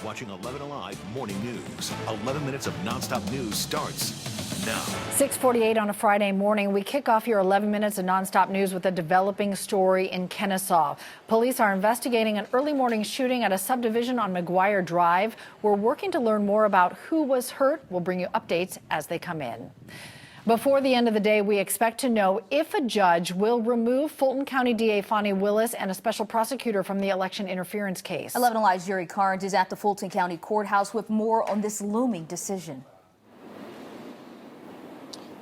watching 11 Alive Morning News. 11 minutes of nonstop news starts now. 6:48 on a Friday morning. We kick off your 11 minutes of nonstop news with a developing story in Kennesaw. Police are investigating an early morning shooting at a subdivision on McGuire Drive. We're working to learn more about who was hurt. We'll bring you updates as they come in. Before the end of the day, we expect to know if a judge will remove Fulton County DA Fonnie Willis and a special prosecutor from the election interference case. 11 Alive's Yuri Carnes is at the Fulton County Courthouse with more on this looming decision.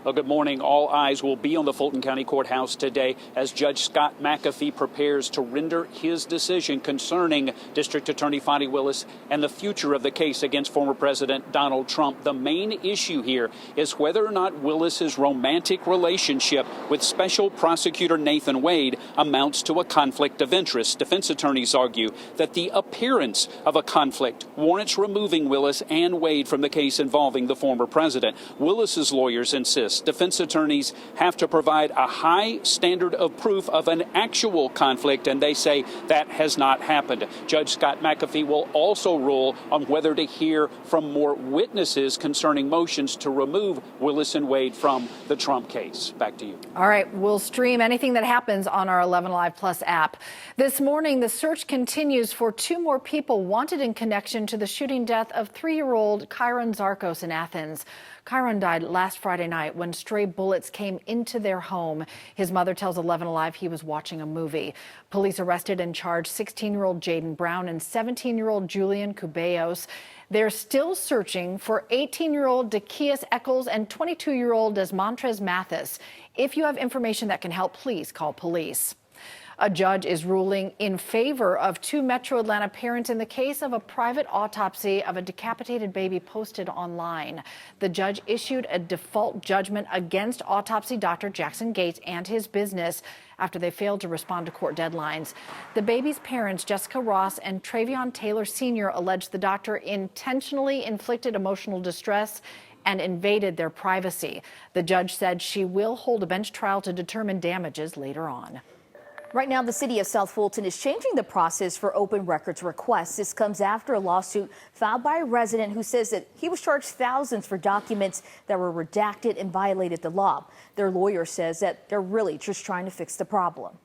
Well, good morning. All eyes will be on the Fulton County Courthouse today as Judge Scott McAfee prepares to render his decision concerning District Attorney Fonnie Willis and the future of the case against former President Donald Trump. The main issue here is whether or not Willis's romantic relationship with Special Prosecutor Nathan Wade amounts to a conflict of interest. Defense attorneys argue that the appearance of a conflict warrants removing Willis and Wade from the case involving the former president. Willis's lawyers insist defense attorneys have to provide a high standard of proof of an actual conflict, and they say that has not happened. Judge Scott McAfee will also rule on whether to hear from more witnesses concerning motions to remove Willis and Wade from the Trump case. Back to you. All right, we'll stream anything that happens on our 11 Alive Plus app. This morning, the search continues for two more people wanted in connection to the shooting death of 3-year-old Kyron Zarkos in Athens. Kyron died last Friday night when stray bullets came into their home. His mother tells 11 Alive he was watching a movie. Police arrested and charged 16-year-old Jaden Brown and 17-year-old Julian Cubeos. They're still searching for 18-year-old Dakias Eccles and 22-year-old Desmontres Mathis. If you have information that can help, please call police. A judge is ruling in favor of 2 Metro Atlanta parents in the case of a private autopsy of a decapitated baby posted online. The judge issued a default judgment against autopsy Dr. Jackson Gates and his business after they failed to respond to court deadlines. The baby's parents, Jessica Ross and Travion Taylor Sr., alleged the doctor intentionally inflicted emotional distress and invaded their privacy. The judge said she will hold a bench trial to determine damages later on. Right now, the city of South Fulton is changing the process for open records requests. This comes after a lawsuit filed by a resident who says that he was charged thousands for documents that were redacted and violated the law. Their lawyer says that they're really just trying to fix the problem.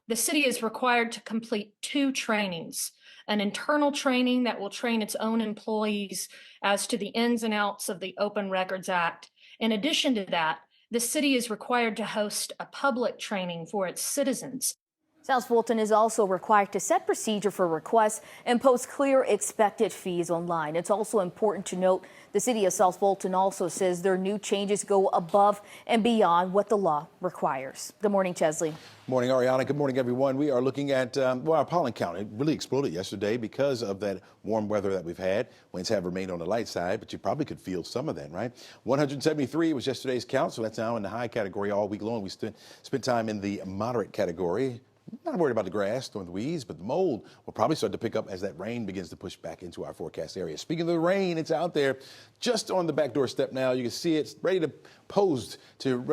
The city is required to complete 2 trainings, an internal training that will train its own employees as to the ins and outs of the Open Records Act. In addition to that, the city is required to host a public training for its citizens. South Fulton is also required to set procedure for requests and post clear expected fees online. It's also important to note the city of South Fulton also says their new changes go above and beyond what the law requires. Good morning, Chesley. Morning, Ariana. Good morning, everyone. We are looking at, our pollen count. It really exploded yesterday because of that warm weather that we've had. Winds have remained on the light side, but you probably could feel some of that, right? 173 was yesterday's count, so that's now in the high category all week long. We spent time in the moderate category. Not worried about the grass or the weeds, but the mold will probably start to pick up as that rain begins to push back into our forecast area. Speaking of the rain, it's out there just on the back doorstep now. You can see it's ready to posed to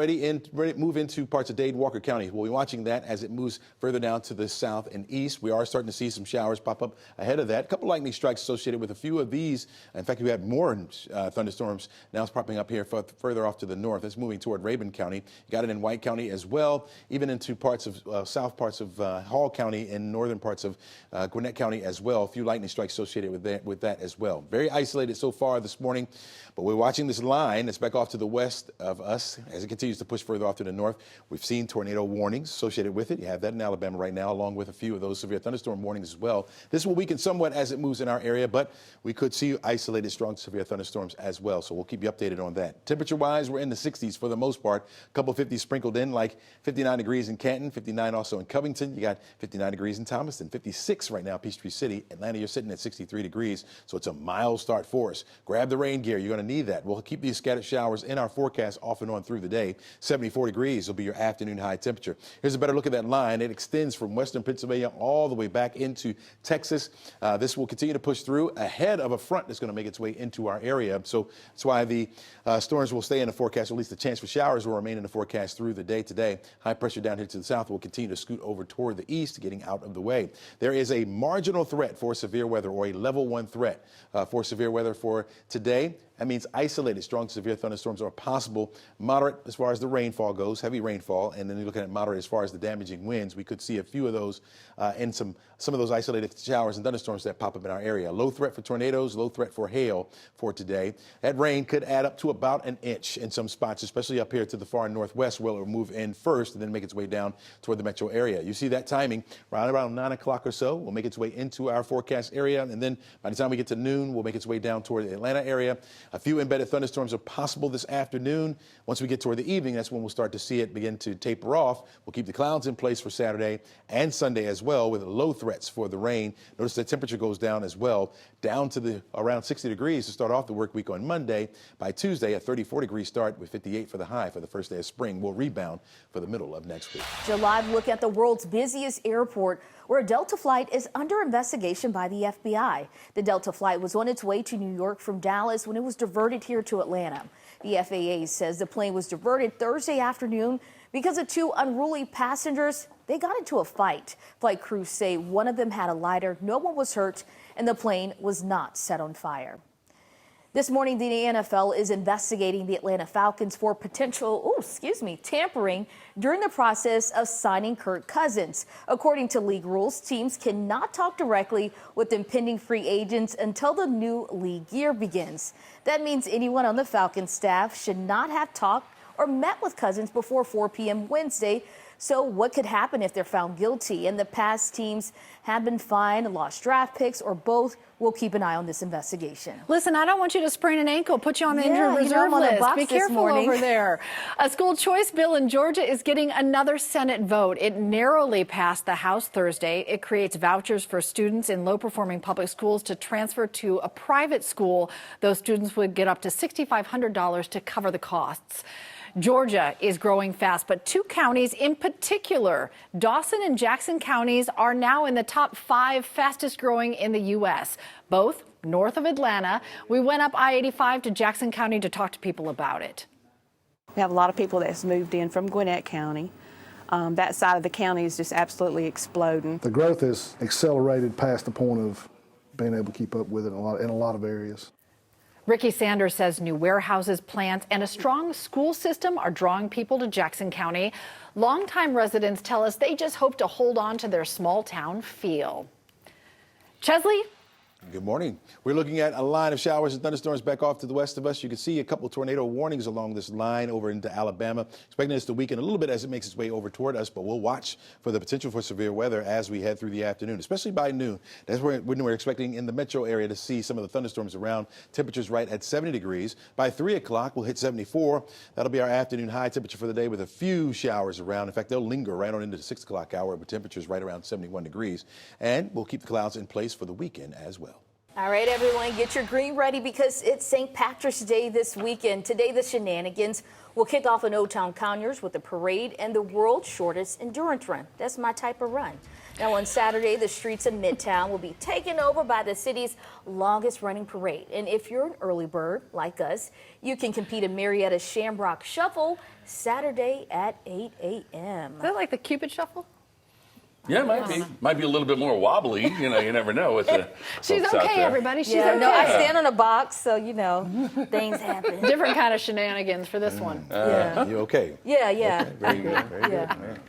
move into parts of Dade Walker County. We'll be watching that as it moves further down to the south and east. We are starting to see some showers pop up ahead of that. A couple lightning strikes associated with a few of these. In fact, we had more thunderstorms. Now it's popping up here further off to the north. It's moving toward Rabun County. You got it in White County as well, even into parts of south parts of Hall County and northern parts of Gwinnett County as well. A few lightning strikes associated with that as well. Very isolated so far this morning, but we're watching this line that's back off to the west of us as it continues to push further off to the north. We've seen tornado warnings associated with it. You have that in Alabama right now, along with a few of those severe thunderstorm warnings as well. This will weaken somewhat as it moves in our area, but we could see isolated strong severe thunderstorms as well. So we'll keep you updated on that. Temperature-wise, we're in the 60s for the most part. A couple 50s sprinkled in, like 59 degrees in Canton, 59 also in Covington. You got 59 degrees in Thomaston, 56 right now, Peachtree City. Atlanta, you're sitting at 63 degrees, so it's a mild start for us. Grab the rain gear. You're going to need that. We'll keep these scattered showers in our forecast forecast off and on through the day. 74 degrees will be your afternoon high temperature. Here's a better look at that line. It extends from western Pennsylvania all the way back into Texas. This will continue to push through ahead of a front that's going to make its way into our area. So that's why the storms will stay in the forecast, or at least the chance for showers will remain in the forecast through the day today. High pressure down here to the south will continue to scoot over toward the east, getting out of the way. There is a marginal threat for severe weather, or a level 1 threat for severe weather for today. That means isolated strong severe thunderstorms are possible. Moderate as far as the rainfall goes, heavy rainfall, and then you're looking at moderate as far as the damaging winds. We could see a few of those and some of those isolated showers and thunderstorms that pop up in our area. Low threat for tornadoes, low threat for hail for today. That rain could add up to about an inch in some spots, especially up here to the far northwest, where it will move in first and then make its way down toward the metro area. You see that timing right around 9 o'clock or so. Will make its way into our forecast area, and then by the time we get to noon, we'll make its way down toward the Atlanta area. A few embedded thunderstorms are possible this afternoon. Once we get toward the evening, that's when we'll start to see it begin to taper off. We'll keep the clouds in place for Saturday and Sunday as well, with low threats for the rain. Notice the temperature goes down as well, down to around 60 degrees to start off the work week on Monday. By Tuesday, a 34-degree start with 58 for the high for the first day of spring. Will rebound for the middle of next week. A live look at the world's busiest airport, where a Delta flight is under investigation by the FBI. The Delta flight was on its way to New York from Dallas when it was diverted here to Atlanta. The FAA says the plane was diverted Thursday afternoon because of two unruly passengers. They got into a fight. Flight crews say one of them had a lighter, no one was hurt, and the plane was not set on fire. This morning, the NFL is investigating the Atlanta Falcons for potential, tampering during the process of signing Kirk Cousins. According to league rules, teams cannot talk directly with impending free agents until the new league year begins. That means anyone on the Falcons staff should not have talked or met with Cousins before 4 p.m. Wednesday. So what could happen if they're found guilty? In the past, teams have been fined, lost draft picks, or both. We'll keep an eye on this investigation. Listen, I don't want you to sprain an ankle, put you on the injured reserve list. Be careful over there. A school choice bill in Georgia is getting another Senate vote. It narrowly passed the House Thursday. It creates vouchers for students in low-performing public schools to transfer to a private school. Those students would get up to $6,500 to cover the costs. Georgia is growing fast, but two counties in particular, Dawson and Jackson counties, are now in the top 5 fastest growing in the U.S., both north of Atlanta. We went up I-85 to Jackson County to talk to people about it. We have a lot of people that's moved in from Gwinnett County. That side of the county is just absolutely exploding. The growth has accelerated past the point of being able to keep up with it in a lot of areas. Ricky Sanders says new warehouses, plants, and a strong school system are drawing people to Jackson County. Longtime residents tell us they just hope to hold on to their small town feel. Chesley? Good morning. We're looking at a line of showers and thunderstorms back off to the west of us. You can see a couple of tornado warnings along this line over into Alabama. Expecting this to weaken a little bit as it makes its way over toward us, but we'll watch for the potential for severe weather as we head through the afternoon, especially by noon. That's when we're expecting in the metro area to see some of the thunderstorms around. Temperatures right at 70 degrees. By 3 o'clock, we'll hit 74. That'll be our afternoon high temperature for the day with a few showers around. In fact, they'll linger right on into the 6 o'clock hour with temperatures right around 71 degrees. And we'll keep the clouds in place for the weekend as well. All right, everyone, get your green ready because it's St. Patrick's Day this weekend. Today, the shenanigans will kick off in Old Town Conyers with a parade and the world's shortest endurance run. That's my type of run. Now, on Saturday, the streets of Midtown will be taken over by the city's longest running parade. And if you're an early bird like us, you can compete in Marietta's Shamrock Shuffle Saturday at 8 a.m. Is that like the Cupid Shuffle? Yeah, it might be. Might be a little bit more wobbly. You know, you never know with the She's okay, everybody. She's okay. No, I stand on a box, so, you know, things happen. Different kind of shenanigans for this one. You okay? Yeah. Okay, very good. Very good.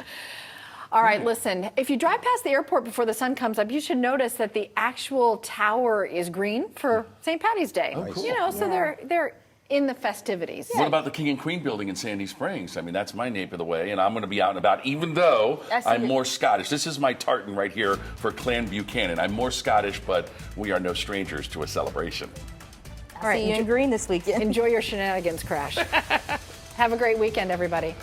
All right, listen, if you drive past the airport before the sun comes up, you should notice that the actual tower is green for St. Patty's Day. Oh, cool. You know, so they're in the festivities. What about the King and Queen building in Sandy Springs? I mean, that's my nape of the way, and I'm going to be out and about, even though I'm more Scottish. This is my tartan right here for Clan Buchanan. I'm more Scottish, but we are no strangers to a celebration. All right, see you in green this weekend. Enjoy your shenanigans, Crash. Have a great weekend, everybody.